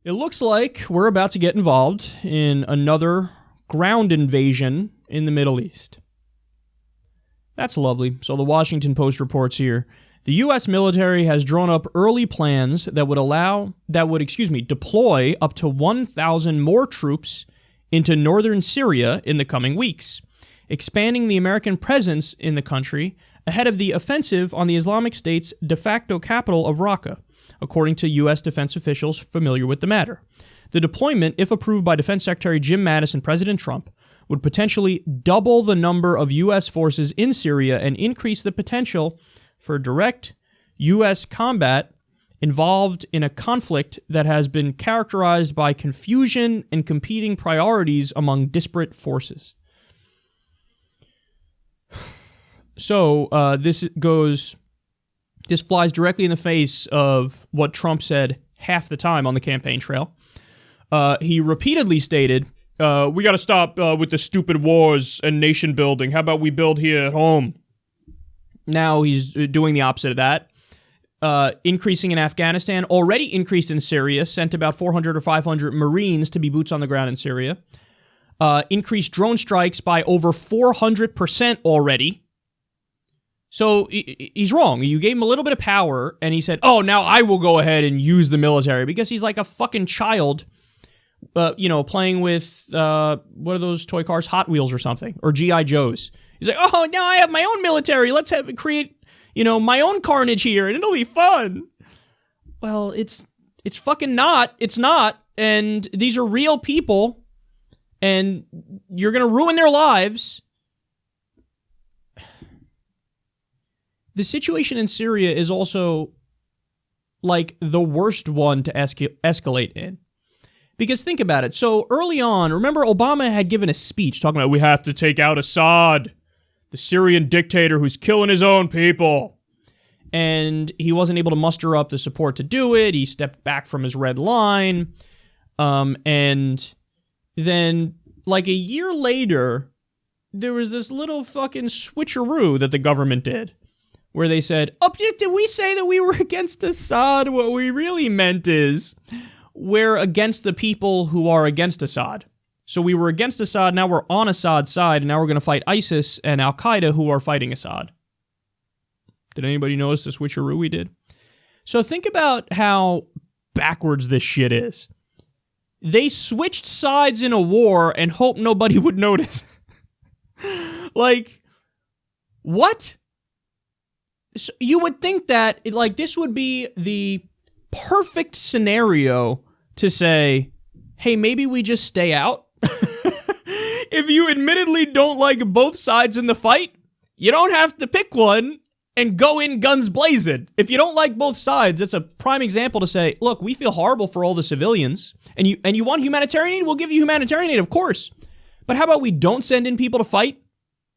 It looks like we're about to get involved in another ground invasion in the Middle East. That's lovely. So the Washington Post reports here, the U.S. military has drawn up early plans that would deploy up to 1,000 more troops into northern Syria in the coming weeks, expanding the American presence in the country ahead of the offensive on the Islamic State's de facto capital of Raqqa, according to U.S. defense officials familiar with the matter. The deployment, if approved by Defense Secretary Jim Mattis and President Trump, would potentially double the number of U.S. forces in Syria and increase the potential for direct U.S. combat involved in a conflict that has been characterized by confusion and competing priorities among disparate forces. So this flies directly in the face of what Trump said half the time on the campaign trail. He repeatedly stated, we got to stop with the stupid wars and nation building. How about we build here at home? Now he's doing the opposite of that. Increasing in Afghanistan, already increased in Syria, sent about 400 or 500 Marines to be boots on the ground in Syria. Increased drone strikes by over 400% already. So he's wrong. You gave him a little bit of power, and he said, oh, now I will go ahead and use the military, because he's like a fucking child, playing with, what are those toy cars? Hot Wheels or something, or G.I. Joes. He's like, oh, now I have my own military. Let's create, my own carnage here, and it'll be fun. Well, it's fucking not. It's not. And these are real people, and you're going to ruin their lives. The situation in Syria is also like the worst one to escalate in. Because think about it. So early on, remember Obama had given a speech talking about we have to take out Assad, the Syrian dictator who's killing his own people. And he wasn't able to muster up the support to do it. He stepped back from his red line. And then like a year later, there was this little fucking switcheroo that the government did, where they said, did we say that we were against Assad? What we really meant is we're against the people who are against Assad. So we were against Assad, now we're on Assad's side, and now we're going to fight ISIS and Al-Qaeda who are fighting Assad. Did anybody notice the switcheroo we did? So think about how backwards this shit is. They switched sides in a war and hoped nobody would notice. Like, what? So you would think that this would be the perfect scenario to say, hey, maybe we just stay out. If you admittedly don't like both sides in the fight, you don't have to pick one and go in guns blazing. If you don't like both sides, it's a prime example to say, look, we feel horrible for all the civilians, and you want humanitarian aid? We'll give you humanitarian aid, of course. But how about we don't send in people to fight?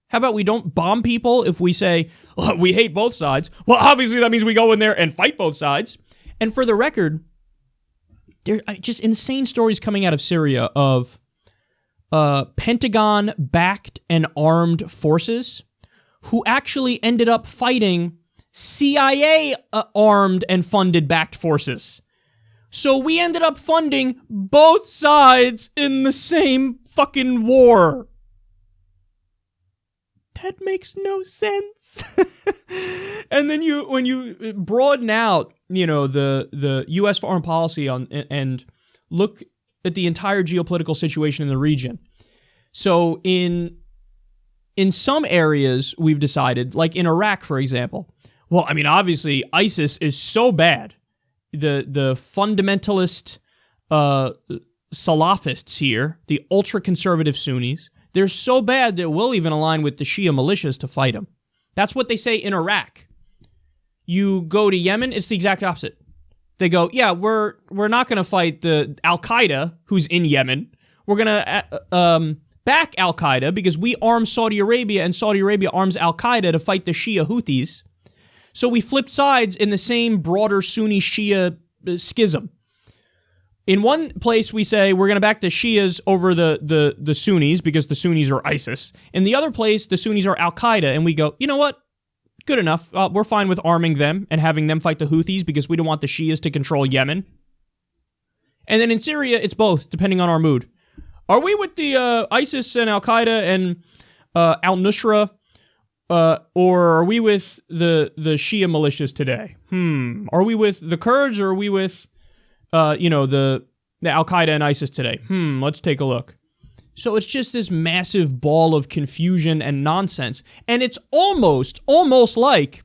How about we don't bomb people if we say, we hate both sides? Well, obviously that means we go in there and fight both sides. And for the record, there are just insane stories coming out of Syria of Pentagon-backed and armed forces who actually ended up fighting CIA-armed and funded backed forces. So we ended up funding both sides in the same fucking war. That makes no sense. And then when you broaden out, the U.S. foreign policy and look at the entire geopolitical situation in the region. So in some areas, we've decided, like in Iraq, for example, well, I mean, obviously, ISIS is so bad. The fundamentalist Salafists here, the ultra-conservative Sunnis, they're so bad that we'll even align with the Shia militias to fight them. That's what they say in Iraq. You go to Yemen, it's the exact opposite. They go, yeah, we're not going to fight the Al-Qaeda who's in Yemen. We're going to back Al-Qaeda because we arm Saudi Arabia and Saudi Arabia arms Al-Qaeda to fight the Shia Houthis. So we flipped sides in the same broader Sunni-Shia schism. In one place, we say we're going to back the Shias over the Sunnis because the Sunnis are ISIS. In the other place, the Sunnis are Al-Qaeda, and we go, you know what? Good enough. We're fine with arming them and having them fight the Houthis because we don't want the Shias to control Yemen. And then in Syria, it's both, depending on our mood. Are we with the ISIS and Al-Qaeda and al-Nusra, or are we with the Shia militias today? Are we with the Kurds, or are we with, the Al-Qaeda and ISIS today? Let's take a look. So it's just this massive ball of confusion and nonsense. And it's almost like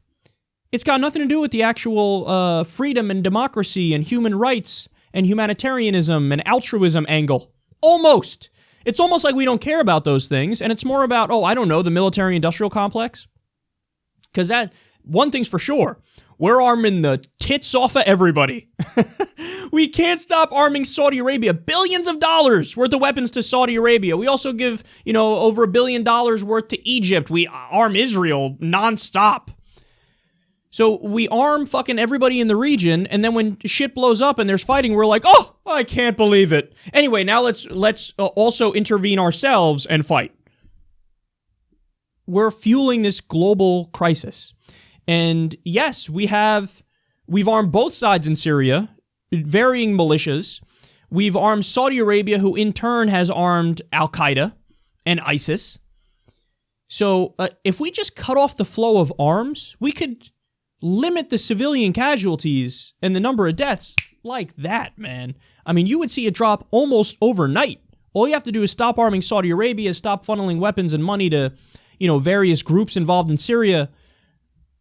it's got nothing to do with the actual freedom and democracy and human rights and humanitarianism and altruism angle. Almost. It's almost like we don't care about those things, and it's more about, the military-industrial complex. Because one thing's for sure, we're arming the tits off of everybody. We can't stop arming Saudi Arabia. Billions of dollars worth of weapons to Saudi Arabia. We also give, over $1 billion worth to Egypt. We arm Israel nonstop. So we arm fucking everybody in the region, and then when shit blows up and there's fighting, we're like, oh, I can't believe it. Anyway, now let's also intervene ourselves and fight. We're fueling this global crisis. And yes, we've armed both sides in Syria, varying militias. We've armed Saudi Arabia, who in turn has armed Al-Qaeda and ISIS. So if we just cut off the flow of arms, we could limit the civilian casualties and the number of deaths like that, man. I mean, you would see it drop almost overnight. All you have to do is stop arming Saudi Arabia, stop funneling weapons and money to, various groups involved in Syria.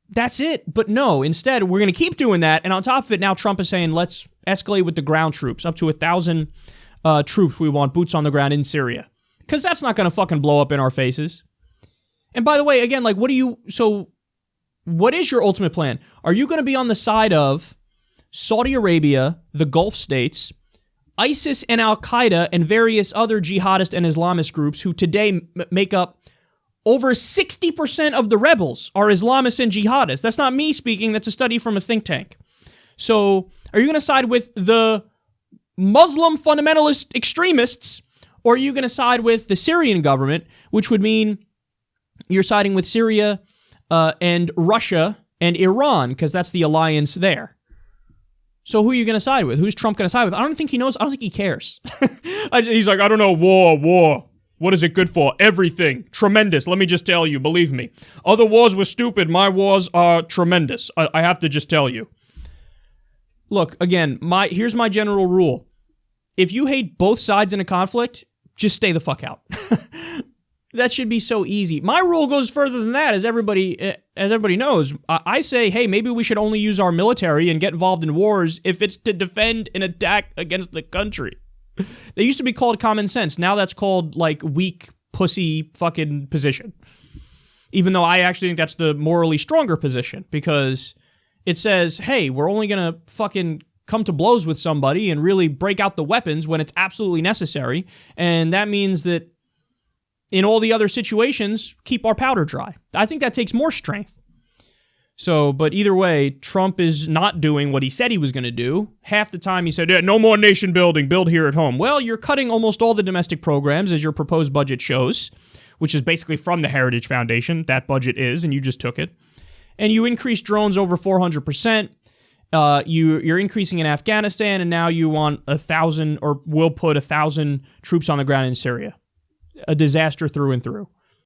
That's it. But no, instead, we're going to keep doing that. And on top of it, now Trump is saying, let's escalate with the ground troops. Up to 1,000 troops we want, boots on the ground in Syria. Because that's not going to fucking blow up in our faces. And by the way, again, what is your ultimate plan? Are you going to be on the side of Saudi Arabia, the Gulf states, ISIS and Al-Qaeda, and various other jihadist and Islamist groups who today make up over 60% of the rebels are Islamists and jihadists? That's not me speaking. That's a study from a think tank. So are you going to side with the Muslim fundamentalist extremists, or are you going to side with the Syrian government, which would mean you're siding with Syria and Russia and Iran, because that's the alliance there? So who are you going to side with? Who's Trump going to side with? I don't think he knows. I don't think he cares. He's like, I don't know, war. What is it good for? Everything. Tremendous. Let me just tell you, believe me. Other wars were stupid. My wars are tremendous. I have to just tell you. Look, again, here's my general rule. If you hate both sides in a conflict, just stay the fuck out. That should be so easy. My rule goes further than that, as everybody knows. I say, hey, maybe we should only use our military and get involved in wars if it's to defend an attack against the country. They used to be called common sense. Now that's called, weak, pussy fucking position. Even though I actually think that's the morally stronger position, because it says, hey, we're only going to fucking come to blows with somebody and really break out the weapons when it's absolutely necessary. And that means that in all the other situations, keep our powder dry. I think that takes more strength. So, but either way, Trump is not doing what he said he was going to do. Half the time he said, yeah, no more nation building, build here at home. Well, you're cutting almost all the domestic programs, as your proposed budget shows, which is basically from the Heritage Foundation. That budget is, and you just took it. And you increased drones over 400%. You're increasing in Afghanistan, and now you want 1,000, or will put 1,000 troops on the ground in Syria. A disaster through and through.